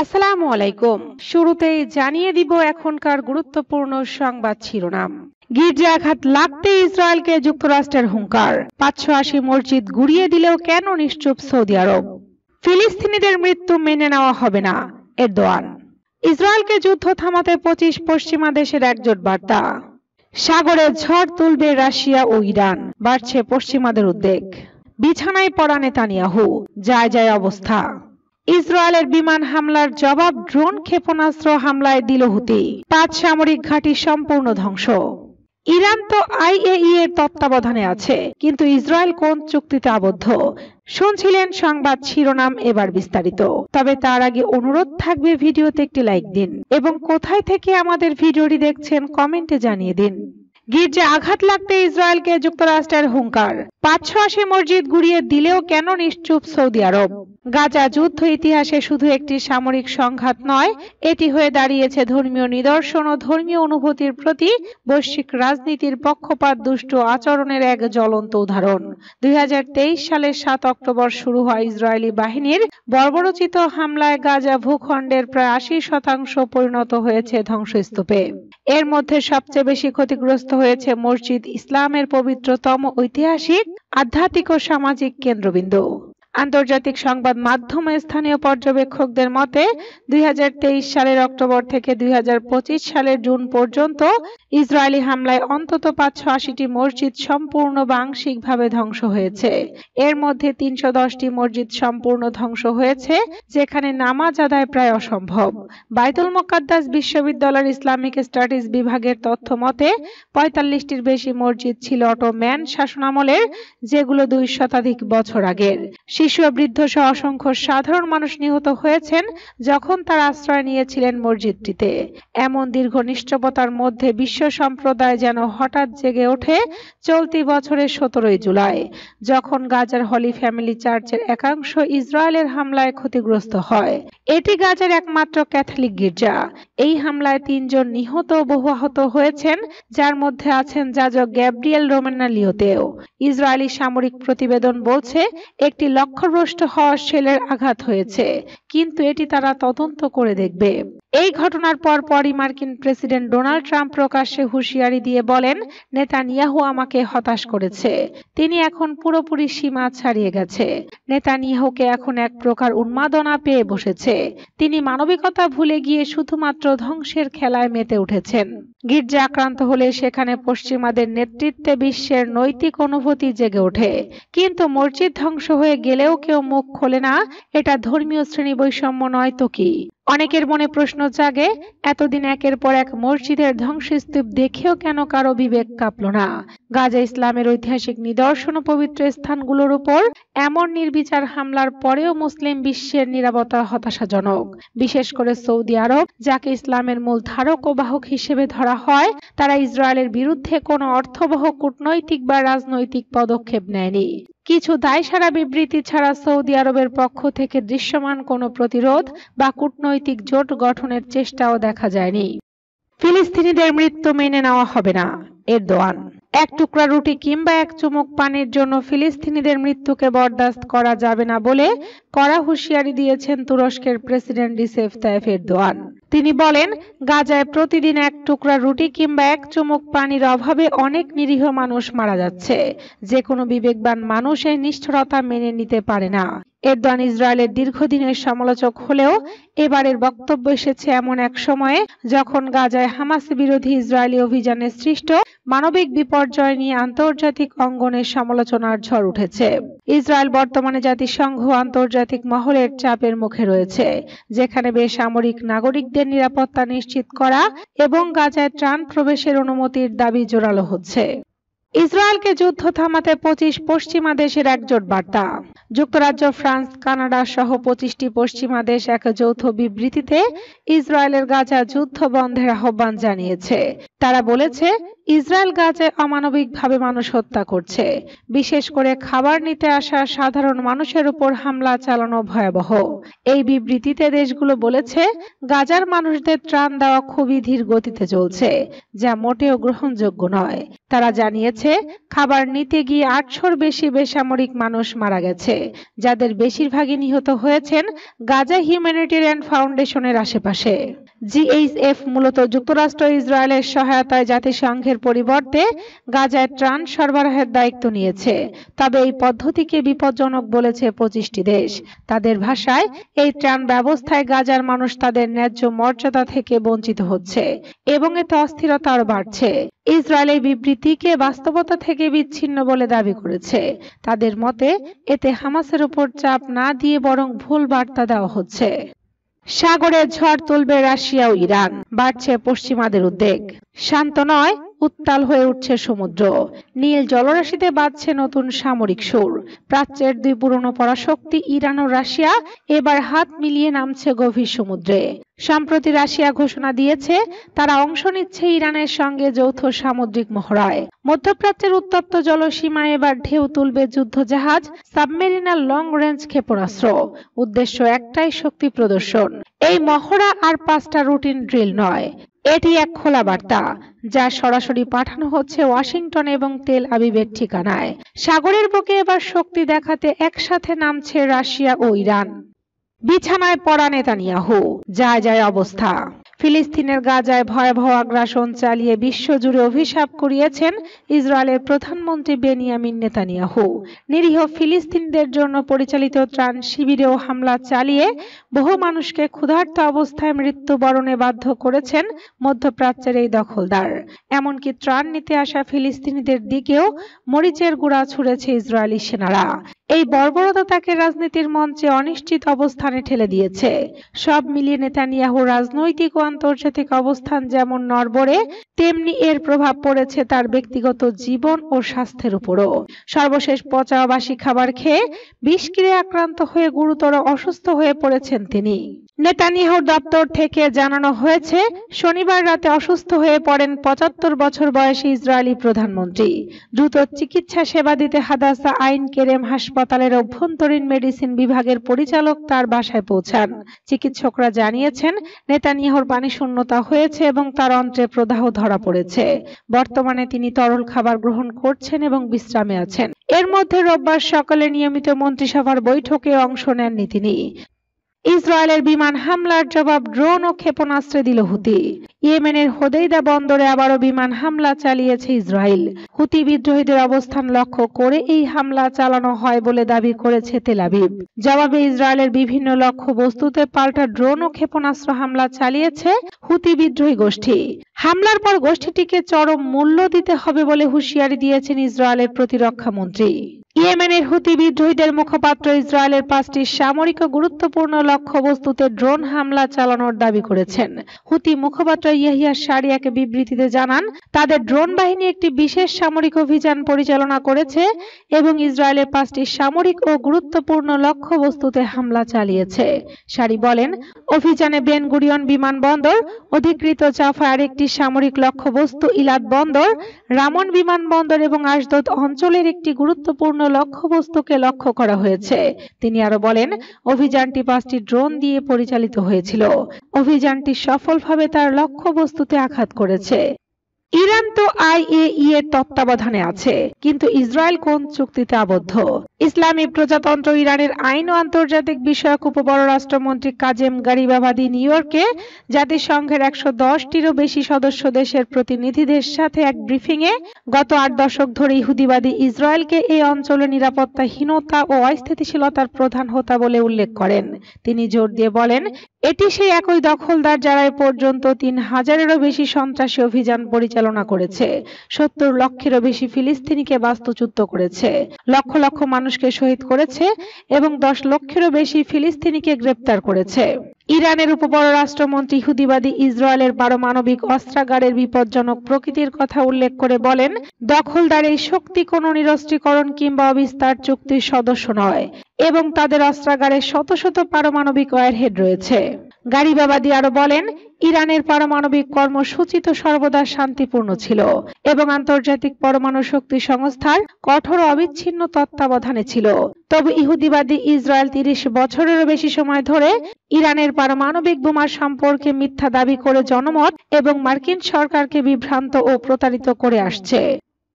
আসসালামু আলাইকুম। শুরুতেই জানিয়ে দিব এখনকার গুরুত্বপূর্ণ সংবাদ শিরোনাম। গির্জাঘাত লাগতে ইসরায়েলকে যুক্তরাষ্ট্রের হুঙ্কার। 580 মসজিদ গুড়িয়ে দিলেও কেন নিশ্চুপ সৌদি আরব? ফিলিস্তিনিদের মৃত্যু মেনে নেওয়া হবে না, এরদোয়ান। ইসরায়েলকে যুদ্ধ থামাতে 25 পশ্চিমা দেশের একজোট বার্তা। সাগরে ঝড় তুলবে রাশিয়া ও ইরান, বাড়ছে পশ্চিমাদের উদ্বেগ। বিছানায় পড়া নেতানিয়াহু, যায় যায় অবস্থা। ইসরায়েলের বিমান হামলার জবাব ড্রোন ক্ষেপণাস্ত্র হামলায় দিল হুতি। 5 সামরিক ঘাঁটি সম্পূর্ণ ধ্বংস। ইরান তো আইএই এর তত্ত্বাবধানে আছে, কিন্তু ইসরায়েল কোন চুক্তিতে আবদ্ধ? শুনছিলেন সংবাদ শিরোনাম, এবার বিস্তারিত। তবে তার আগে অনুরোধ থাকবে ভিডিওতে একটি লাইক দিন এবং কোথায় থেকে আমাদের ভিডিওটি দেখছেন কমেন্টে জানিয়ে দিন। গির্জা আঘাত লাগতে ইসরায়েলকে যুক্তরাষ্ট্রের হুঙ্কার। 580 মসজিদ গুড়িয়ে দিলেও কেন নিশ্চুপ সৌদি আরব? গাজা যুদ্ধ ইতিহাসে শুধু একটি সামরিক সংঘাত নয়, এটি হয়ে দাঁড়িয়েছে ধর্মীয় নিদর্শন ও ধর্মীয় অনুভূতির প্রতি বৈশ্বিক রাজনীতির পক্ষপাত দুষ্ট আচরণের এক জ্বলন্ত উদাহরণ। 2023 সালের 7 অক্টোবর শুরু হয় ইসরায়েলি বাহিনীর বর্বরোচিত হামলায় গাজা ভূখণ্ডের প্রায় 80% পরিণত হয়েছে ধ্বংসস্তূপে। এর মধ্যে সবচেয়ে বেশি ক্ষতিগ্রস্ত হয়েছে মসজিদ, ইসলামের পবিত্রতম ঐতিহাসিক, আধ্যাত্মিক ও সামাজিক কেন্দ্রবিন্দু। আন্তর্জাতিক সংবাদ মাধ্যম স্থানীয় পর্যবেক্ষকদের মতে 2023 সালের অক্টোবর থেকে 2025 সালের জুন পর্যন্ত ইসরায়েলি হামলায় অন্তত 580টি মসজিদ সম্পূর্ণ বা আংশিকভাবে ধ্বংস হয়েছে। এর মধ্যে 310টি মসজিদ সম্পূর্ণ ধ্বংস হয়েছে, যেখানে নামাজ আদায় প্রায় অসম্ভব। বাইতুল মুকাদ্দাস বিশ্ববিদ্যালয়ের ইসলামিক স্টাডিজ বিভাগের তথ্য মতে 45টির বেশি মসজিদ ছিল অটোম্যান শাসনামলের, যেগুলো 2 শতাধিক বছর আগের। শিশু ও বৃদ্ধ সহ অসংখ্য সাধারণ মানুষ নিহত হয়েছেন যখন তারা আশ্রয় নিয়েছিলেন মসজিদটিতে। এমন দীর্ঘ নিশ্চবতার মধ্যে বিশ্ব সম্প্রদায় যেন হঠাৎ জেগে ওঠে চলতি বছরের 17 জুলাই, যখন গাজার হলি ফ্যামিলি চার্চের একাংশ ইসরায়েলের হামলায় ক্ষতিগ্রস্ত হয়। এটি গাজার একমাত্র ক্যাথলিক গির্জা। এই হামলায় 3 জন নিহত ও বহু আহত হয়েছেন, যার মধ্যে আছেন যাজক গ্যাব্রিয়েল রোমানালিওতেও। ইসরায়েলি সামরিক প্রতিবেদন বলছে একটি লক্ষ্যভ্রষ্ট হওয়া শেলের আঘাত হয়েছে, কিন্তু এটি তারা তদন্ত করে দেখবে। এই ঘটনার পরপরই মার্কিন প্রেসিডেন্ট ডোনাল্ড ট্রাম্প প্রকাশ্যে হুঁশিয়ারি দিয়ে বলেন, নেতানিয়াহু আমাকে হতাশ করেছে। তিনি এখন পুরোপুরি সীমা ছাড়িয়ে গেছে। নেতানিয়াহুকে এখন এক প্রকার উন্মাদনা পেয়ে বসেছে। তিনি মানবিকতা ভুলে গিয়ে শুধুমাত্র ধ্বংসের খেলায় মেতে উঠেছেন। গির্জা আক্রান্ত হলে সেখানে পশ্চিমাদের নেতৃত্বে বিশ্বের নৈতিক অনুভূতি জেগে ওঠে, কিন্তু মসজিদ ধ্বংস হয়ে গেলেও কেউ মুখ খোলে না। এটা ধর্মীয় শ্রেণী বৈষম্য নয় তো কি? অনেকের মনে প্রশ্ন জাগে, এতদিন একের পর এক মসজিদের ধ্বংসস্তূপ দেখেও কেন কারো বিবেক কাঁপল না? গাজা ইসলামের ঐতিহাসিক নিদর্শন ও পবিত্র স্থানগুলোর উপর এমন নির্বিচার হামলার পরেও মুসলিম বিশ্বের নীরবতা হতাশাজনক। বিশেষ করে সৌদি আরব, যাকে ইসলামের মূল ধারক ও বাহক হিসেবে ধরা হয়, তারা ইসরায়েলের বিরুদ্ধে কোনো অর্থবহ কূটনৈতিক বা রাজনৈতিক পদক্ষেপ নেয়নি। কিছু দায়সারা বিবৃতি ছাড়া সৌদি আরবের পক্ষ থেকে দৃশ্যমান কোনো প্রতিরোধ বা কূটনৈতিক জোট গঠনের চেষ্টাও দেখা যায়নি। ফিলিস্তিনিদের মৃত্যু মেনে নেওয়া হবে না, এরদোয়ান। এক টুকরা রুটি কিংবা এক চুমুক পানির জন্য ফিলিস্তিনিদের মৃত্যুকে বরদাস্ত করা যাবে না বলে কড়া হুঁশিয়ারি দিয়েছেন তুরস্কের প্রেসিডেন্ট রিসেপ তাইয়েপ এরদোয়ান। তিনি বলেন, গাজায় প্রতিদিন এক টুকরা রুটি কিংবা এক চুমুক পানির অভাবে অনেক নিরীহ মানুষ মারা যাচ্ছে। যে কোনো বিবেকবান মানুষ এই নিষ্ঠুরতা মেনে নিতে পারে না। এরদোয়ান ইসরায়েলের দীর্ঘদিনের সমালোচক হলেও এবারের বক্তব্য এসেছে এমন এক সময়ে যখন গাজায় হামাস বিরোধী ইসরায়েলি অভিযানে সৃষ্ট মানবিক বিপর্যয় নিয়ে আন্তর্জাতিক অঙ্গনে সমালোচনার ঝড় উঠেছে। ইসরায়েল বর্তমানে জাতিসংঘ আন্তর্জাতিক মহলের চাপের মুখে রয়েছে, যেখানে বেসামরিক নাগরিকদের নিরাপত্তা নিশ্চিত করা এবং গাজায় ত্রাণ প্রবেশের অনুমতির দাবি জোরালো হচ্ছে। ইসরায়েলকে যুদ্ধ থামাতে 25 পশ্চিমা দেশের একজোট বার্তা। যুক্তরাজ্য, ফ্রান্স, কানাডা সহ 25টি পশ্চিমা দেশ এক যৌথ বিবৃতিতে ইসরায়েলের গাজা যুদ্ধ বন্ধের আহ্বান জানিয়েছে। তারা বলেছে, ইসরায়েল গাজায় অমানবিকভাবে মানুষ হত্যা করছে, বিশেষ করে খাবার নিতে আসা সাধারণ মানুষের উপর হামলা চালানো ভয়াবহ। এই বিবৃতিতে দেশগুলো বলেছে, গাজার মানুষদের ত্রাণ দেওয়া খুবই ধীর গতিতে চলছে, যা মোটেও গ্রহণযোগ্য নয়। তারা জানিয়েছে, খাবার নিতে গিয়ে ৮০০-র বেশি বেসামরিক মানুষ মারা গেছে, যাদের বেশিরভাগই নিহত হয়েছেন গাজা হিউম্যানিটেরিয়ান ফাউন্ডেশনের আশেপাশে। জিএইচএফ মূলত যুক্তরাষ্ট্র ইসরায়েলের সহায়তায় জাতিসংঘের পরিবর্তে গাজায় ত্রাণ সরবরাহের দায়িত্ব নিয়েছে, তবে এই পদ্ধতিকে বিপজ্জনক বলেছে ২৫টি দেশ। তাদের ভাষায়, এই ত্রাণ ব্যবস্থায় গাজার মানুষ তাদের ন্যায্য মর্যাদা থেকে বঞ্চিত হচ্ছে এবং এতে অস্থিরতা আরও বাড়ছে। ইসরায়েল এই বিবৃতিকে বাস্তবতা থেকে বিচ্ছিন্ন বলে দাবি করেছে। তাদের মতে, এতে হামাসের উপর চাপ না দিয়ে বরং ভুল বার্তা দেওয়া হচ্ছে। সাগরে ঝড় তুলবে রাশিয়া ও ইরান, বাড়ছে পশ্চিমাদের উদ্বেগ। শান্ত নয়, উত্তাল হয়ে উঠছে সমুদ্র। নীল জলরাশিতে বাজছে নতুন সামরিক সুর। প্রাচ্যের দুই পুরনো পরাশক্তি ইরান ও রাশিয়া এবার হাত মিলিয়ে নামছে গভীর সমুদ্রে। সম্প্রতি রাশিয়া ঘোষণা দিয়েছে, তারা অংশ নিচ্ছে ইরানের সঙ্গে যৌথ সামুদ্রিক মহড়ায়। মধ্যপ্রাচ্যের উত্তপ্ত জলসীমায় এবার ঢেউ তুলবে যুদ্ধজাহাজ, সাবমেরিন আর লং রেঞ্জ ক্ষেপণাস্ত্র। উদ্দেশ্য একটাই, শক্তি প্রদর্শন। এই মহড়া আর 5টা রুটিন ড্রিল নয়, এটি এক খোলা বার্তা, যা সরাসরি পাঠানো হচ্ছে ওয়াশিংটন এবং তেল আবিবের ঠিকানায়। সাগরের বুকে এবার শক্তি দেখাতে একসাথে নামছে রাশিয়া ও ইরান। বিছানায় পড়া নেতানিয়াহু, যায় যায় অবস্থা। ফিলিস্তিনের গাজায় ভয়াবহ আগ্রাসন চালিয়ে বিশ্বজুড়ে অভিশাপ কুড়িয়েছেন ইসরায়েলের প্রধানমন্ত্রী বেনিয়ামিন নেতানিয়াহু। নিরীহ ফিলিস্তিনিদের জন্য পরিচালিত ত্রাণ শিবিরেও হামলা চালিয়ে বহু মানুষকে ক্ষুধার্ত অবস্থায় মৃত্যুবরণে বাধ্য করেছেন মধ্যপ্রাচ্যের এই দখলদার। এমনকি ত্রাণ নিতে আসা ফিলিস্তিনিদের দিকেও মরিচের গুঁড়া ছুঁড়েছে ইসরায়েলি সেনারা। এই বর্বরতা তাকে রাজনীতির মঞ্চে অনিশ্চিত অবস্থানে ঠেলে দিয়েছে। সব মিলিয়ে নেতানিয়াহুর রাজনৈতিক ও আন্তর্জাতিক অবস্থান যেমন নড়বড়ে, তেমনি এর প্রভাব পড়েছে তার ব্যক্তিগত জীবন ও স্বাস্থ্যের উপরও। সর্বশেষ পচা বাসি খাবার খেয়ে বিষক্রিয়ায় আক্রান্ত হয়ে গুরুতর অসুস্থ হয়ে পড়েছেন তিনি। নেতানিয়াহুর দপ্তর থেকে জানানো হয়েছে, শনিবার রাতে অসুস্থ হয়ে পড়েন ৭৫ বছর বয়সী ইসরায়েলি প্রধানমন্ত্রী। দ্রুত চিকিৎসা সেবা দিতে হাদাসা আইন কেরেম হাসপাতালের অভ্যন্তরীণ মেডিসিন বিভাগের পরিচালক তার বাসায় পৌঁছান। চিকিৎসকরা জানিয়েছেন, নেতানিয়াহুর পানিশূন্যতা হয়েছে এবং তার অন্ত্রে প্রদাহ ধরা পড়েছে। বর্তমানে তিনি তরল খাবার গ্রহণ করছেন এবং বিশ্রামে আছেন। এর মধ্যে রোববার সকালে নিয়মিত মন্ত্রিসভার বৈঠকে অংশ নেননি তিনি। ইসরায়েলের বিমান হামলার জবাব ড্রোন ও ক্ষেপণাস্ত্রে দিল হুতি। ইয়েমেনের হোদেইদা বন্দরে আবারও বিমান হামলা চালিয়েছে ইসরায়েল। হুতি বিদ্রোহীদের অবস্থান লক্ষ্য করে এই হামলা চালানো হয় বলে দাবি করেছে তেল আবিব। জবাবে ইসরায়েলের বিভিন্ন লক্ষ্যবস্তুতে পাল্টা ড্রোন ও ক্ষেপণাস্ত্র হামলা চালিয়েছে হুতি বিদ্রোহী গোষ্ঠী। হামলার পর গোষ্ঠীটিকে চরম মূল্য দিতে হবে বলে হুঁশিয়ারি দিয়েছেন ইসরায়েলের প্রতিরক্ষা মন্ত্রী। ইয়েমেনের হুতি বিদ্রোহীদের মুখপাত্র ইসরায়েলের 5টি সামরিক ও গুরুত্বপূর্ণ লক্ষ্যবস্তুতে ড্রোন হামলা চালানোর দাবি করেছেন। হুতি মুখপাত্র ইয়াহিয়া সারিয়াক বিবৃতিতে জানান, তাদের ড্রোন বাহিনী একটি বিশেষ সামরিক অভিযান পরিচালনা করেছে এবং ইসরায়েলের 5টি সামরিক ও গুরুত্বপূর্ণ লক্ষ্যবস্তুতে হামলা চালিয়েছে। সারি বলেন, অভিযানে বেন গুরিয়ন বিমানবন্দর, অধিকৃত জাফায় আরেকটি সামরিক লক্ষ্যবস্তু ইলাদ বন্দর, রামন বিমানবন্দর এবং আশদোদ অঞ্চলের একটি গুরুত্বপূর্ণ লক্ষ্যবস্তুকে লক্ষ্য করা হয়েছে। তিনি আরো বলেন, অভিযানটি 5টি ড্রোন দিয়ে পরিচালিত হয়েছিল। অভিযানটি সফলভাবে তার লক্ষ্যবস্তুতে আঘাত করেছে। ইরান তো আইএই এর তত্ত্বাবধানে আছে, কিন্তু ইসরায়েল কোন চুক্তিতে আবদ্ধ? ইসলামী প্রজাতন্ত্র ইরানের আইন ও আন্তর্জাতিক বিষয়ক উপপররাষ্ট্রমন্ত্রী কাজেম গারিবাবাদি নিউ ইয়র্কে জাতিসংঘের 110টিরও বেশি সদস্য দেশের প্রতিনিধিদের সাথে এক ব্রিফিংয়ে গত 8 দশক ধরে ইহুদিবাদী ইসরায়েলকে এই অঞ্চলে নিরাপত্তাহীনতা ও অস্থিতিশীলতার প্রধান হোতা বলে উল্লেখ করেন। তিনি জোর দিয়ে বলেন, এটি সেই একই দখলদার যারা এ পর্যন্ত 3000-এরও বেশি সন্ত্রাসী অভিযান পরিচালনা করেছে, 70 লক্ষেরও বেশি ফিলিস্তিনিকে বাস্তুচ্যুত করেছে, লক্ষ লক্ষ মানুষকে শহীদ করেছে এবং 10 লক্ষেরও বেশি ফিলিস্তিনিকে গ্রেপ্তার করেছে। ইরানের উপপররাষ্ট্রমন্ত্রী ইহুদিবাদী ইসরায়েলের পারমাণবিক অস্ত্রাগারের বিপজ্জনক প্রকৃতির কথা উল্লেখ করে বলেন, দখলদার এই শক্তি কোনো নিরস্ত্রীকরণ কিংবা অবিস্তার চুক্তির সদস্য নয় এবং তাদের অস্ত্রাগারে শত শত পারমাণবিক ওয়ারহেড রয়েছে। গারিবাবাদী আরো বলেন, ইরানের পারমাণবিক কর্মসূচি তো সর্বদা শান্তিপূর্ণ ছিল এবং আন্তর্জাতিক পরমাণু শক্তি সংস্থার কঠোর অবিচ্ছিন্ন তত্ত্বাবধানে ছিল। তবে ইহুদিবাদী ইসরায়েল ৩০ বছরেরও বেশি সময় ধরে ইরানের পারমাণবিক বোমা সম্পর্কে মিথ্যা দাবি করে জনমত এবং মার্কিন সরকারকে বিভ্রান্ত ও প্রতারিত করে আসছে।